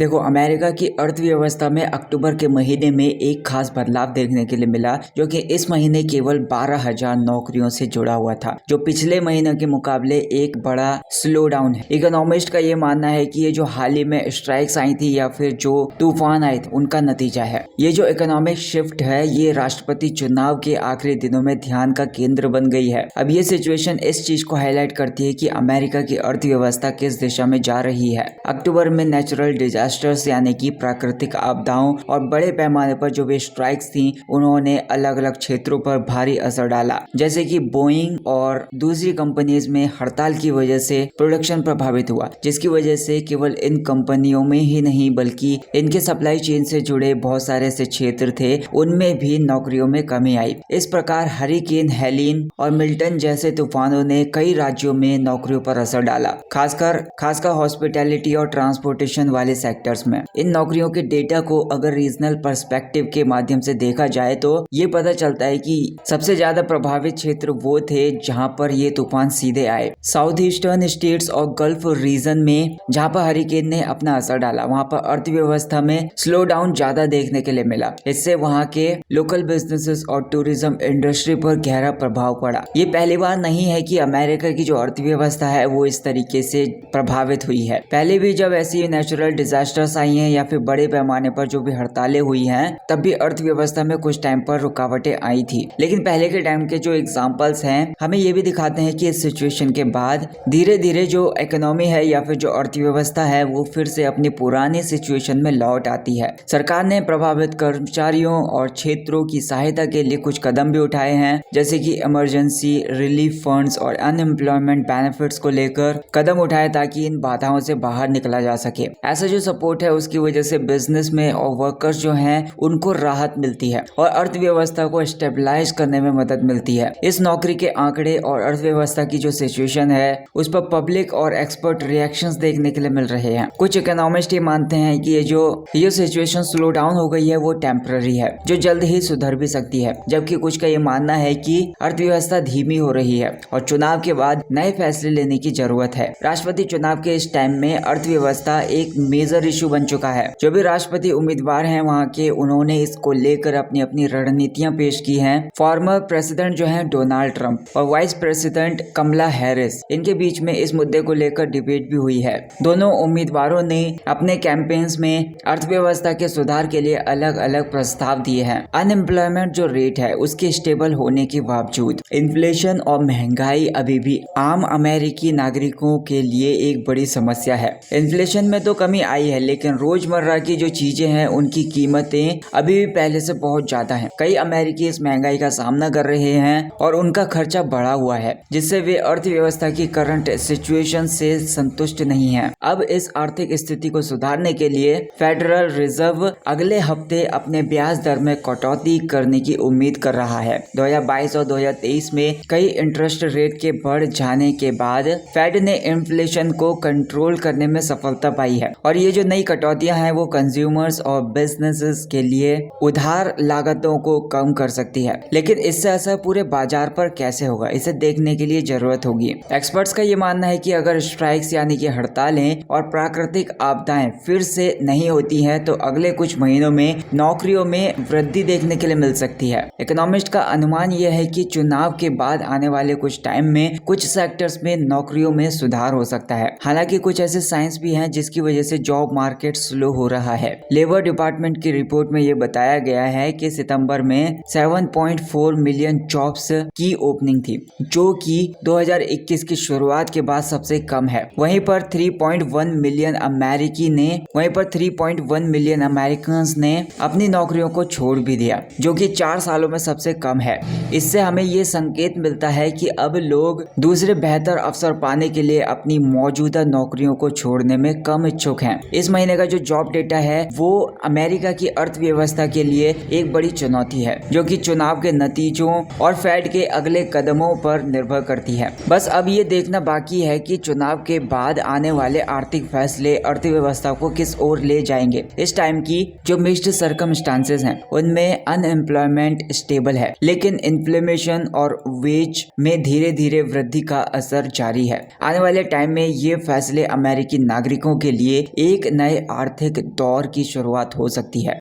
देखो, अमेरिका की अर्थव्यवस्था में अक्टूबर के महीने में एक खास बदलाव देखने के लिए मिला, जो कि इस महीने केवल 12,000 नौकरियों से जुड़ा हुआ था, जो पिछले महीने के मुकाबले एक बड़ा स्लो डाउन है। इकोनॉमिस्ट का ये मानना है कि ये जो हाल ही में स्ट्राइक्स आई थी या फिर जो तूफान आए थे, उनका नतीजा है। ये जो इकोनॉमिक शिफ्ट है, ये राष्ट्रपति चुनाव के आखिरी दिनों में ध्यान का केंद्र बन गई है। अब ये सिचुएशन इस चीज को हाईलाइट करती है कि अमेरिका की अर्थव्यवस्था किस दिशा में जा रही है। अक्टूबर में नेचुरल डिजास्टर्स यानी कि प्राकृतिक आपदाओं और बड़े पैमाने पर जो भी स्ट्राइक्स थी, उन्होंने अलग अलग क्षेत्रों पर भारी असर डाला। जैसे कि बोइंग और दूसरी कंपनीज में हड़ताल की वजह से प्रोडक्शन प्रभावित हुआ, जिसकी वजह से केवल इन कंपनियों में ही नहीं बल्कि इनके सप्लाई चेन से जुड़े बहुत सारे ऐसे क्षेत्र थे, उनमें भी नौकरियों में कमी आई। इस प्रकार हरिकेन हेलिन और मिल्टन जैसे तूफानों ने कई राज्यों में नौकरियों पर असर डाला, खासकर हॉस्पिटैलिटी और ट्रांसपोर्टेशन वाले सेक्टर्स में। इन नौकरियों के डेटा को अगर रीजनल पर्सपेक्टिव के माध्यम से देखा जाए तो ये पता चलता है कि सबसे ज्यादा प्रभावित क्षेत्र वो थे जहां पर ये तूफान सीधे आए। साउथ ईस्टर्न स्टेट्स और गल्फ रीजन में जहां पर हरिकेन ने अपना असर डाला, वहां पर अर्थव्यवस्था में स्लो डाउन ज्यादा देखने के लिए मिला। इससे वहां के लोकल बिजनेसेस और टूरिज्म इंडस्ट्री पर गहरा प्रभाव पड़ा। ये पहली बार नहीं है कि अमेरिका की जो अर्थव्यवस्था है वो इस तरीके से प्रभावित हुई है। पहले भी जब ऐसी नेचुरल डिजास्टर्स आई हैं या फिर बड़े पैमाने पर जो भी हड़तालें हुई हैं, तब भी अर्थव्यवस्था में कुछ टाइम पर रुकावटें आई थी। लेकिन पहले के टाइम के जो एग्जांपल्स हैं हमें ये भी दिखाते हैं कि इस सिचुएशन के बाद धीरे धीरे जो इकोनॉमी है या फिर जो अर्थव्यवस्था है वो फिर से अपनी पुरानी सिचुएशन में लौट आती है। सरकार ने प्रभावित कर्मचारियों और क्षेत्रों की सहायता के लिए कुछ कदम भी उठाए हैं, जैसे कि इमरजेंसी रिलीफ फंड्स और अनएम्प्लॉयमेंट बेनिफिट्स को लेकर कदम उठाए ताकि इन बाधाओं से बाहर निकला जा सके। ऐसा जो सपोर्ट है उसकी वजह से बिजनेस में और वर्कर्स जो हैं उनको राहत मिलती है और अर्थव्यवस्था को स्टेबलाइज करने में मदद मिलती है। इस नौकरी के आंकड़े और अर्थव्यवस्था की जो सिचुएशन है उस पर पब्लिक और एक्सपर्ट रिएक्शंस देखने के लिए मिल रहे हैं। कुछ इकोनॉमिस्ट ये मानते हैं कि ये सिचुएशन स्लो डाउन हो गई है वो टेम्पररी है, जो जल्द ही सुधर भी सकती है, जबकि कुछ का ये मानना है कि अर्थव्यवस्था धीमी हो रही है और चुनाव के बाद नए फैसले लेने की जरूरत है। राष्ट्रपति चुनाव के इस टाइम में अर्थव्यवस्था एक मेजर इशू बन चुका है। जो भी राष्ट्रपति उम्मीदवार हैं वहाँ के, उन्होंने इसको लेकर अपनी अपनी रणनीतियां पेश की हैं। फॉर्मर प्रेसिडेंट जो हैं डोनाल्ड ट्रंप और वाइस प्रेसिडेंट कमला हैरिस, इनके बीच में इस मुद्दे को लेकर डिबेट भी हुई है। दोनों उम्मीदवारों ने अपने कैंपेन्स में अर्थव्यवस्था के सुधार के लिए अलग अलग प्रस्ताव दिए हैं। अनएम्प्लॉयमेंट जो रेट है उसके स्टेबल होने के बावजूद इन्फ्लेशन और महंगाई अभी भी आम अमेरिकी नागरिकों के लिए एक बड़ी समस्या है। इन्फ्लेशन में तो कमी आई है, लेकिन रोजमर्रा की जो चीजें हैं उनकी कीमतें अभी भी पहले से बहुत ज्यादा हैं। कई अमेरिकी इस महंगाई का सामना कर रहे हैं और उनका खर्चा बढ़ा हुआ है, जिससे वे अर्थव्यवस्था की करंट सिचुएशन से संतुष्ट नहीं हैं। अब इस आर्थिक स्थिति को सुधारने के लिए फेडरल रिजर्व अगले हफ्ते अपने ब्याज दर में कटौती करने की उम्मीद कर रहा है। 2022 और 2023 में कई इंटरेस्ट रेट के बढ़ जाने के बाद फेड ने इन्फ्लेशन को कंट्रोल करने में सफलता पाई है और ये जो नई कटौतियां हैं वो कंज्यूमर्स और बिजनेसेस के लिए उधार लागतों को कम कर सकती है। लेकिन इससे असर पूरे बाजार पर कैसे होगा, इसे देखने के लिए जरूरत होगी। एक्सपर्ट्स का ये मानना है कि अगर स्ट्राइक्स यानी कि हड़तालें और प्राकृतिक आपदाएं फिर से नहीं होती हैं तो अगले कुछ महीनों में नौकरियों में वृद्धि देखने के लिए मिल सकती है। इकोनॉमिस्ट का अनुमान यह है कि चुनाव के बाद आने वाले कुछ टाइम में कुछ सेक्टर्स में नौकरियों में सुधार हो सकता है। हालांकि कुछ ऐसे साइंस भी हैं जिसकी वजह से जॉब मार्केट स्लो हो रहा है। लेबर डिपार्टमेंट की रिपोर्ट में ये बताया गया है कि सितंबर में 7.4 मिलियन जॉब्स की ओपनिंग थी, जो कि 2021 की शुरुआत के बाद सबसे कम है। वहीं पर 3.1 मिलियन अमेरिकन्स ने अपनी नौकरियों को छोड़ भी दिया, जो कि 4 सालों में सबसे कम है। इससे हमें ये संकेत मिलता है कि अब लोग दूसरे बेहतर अवसर पाने के लिए अपनी मौजूदा नौकरियों को छोड़ने में कम इच्छुक हैं। इस महीने का जो जॉब डेटा है वो अमेरिका की अर्थव्यवस्था के लिए एक बड़ी चुनौती है, जो कि चुनाव के नतीजों और फेड के अगले कदमों पर निर्भर करती है। बस अब ये देखना बाकी है कि चुनाव के बाद आने वाले आर्थिक फैसले अर्थव्यवस्था को किस ओर ले जाएंगे। इस टाइम की जो मिक्स्ड सर्कमस्टांसेस हैं उनमें अनएम्प्लॉयमेंट स्टेबल है, लेकिन इन्फ्लेशन और वेज में धीरे धीरे वृद्धि का असर जारी है। आने वाले टाइम में ये फैसले अमेरिकी नागरिकों के लिए एक नए आर्थिक दौर की शुरुआत हो सकती है।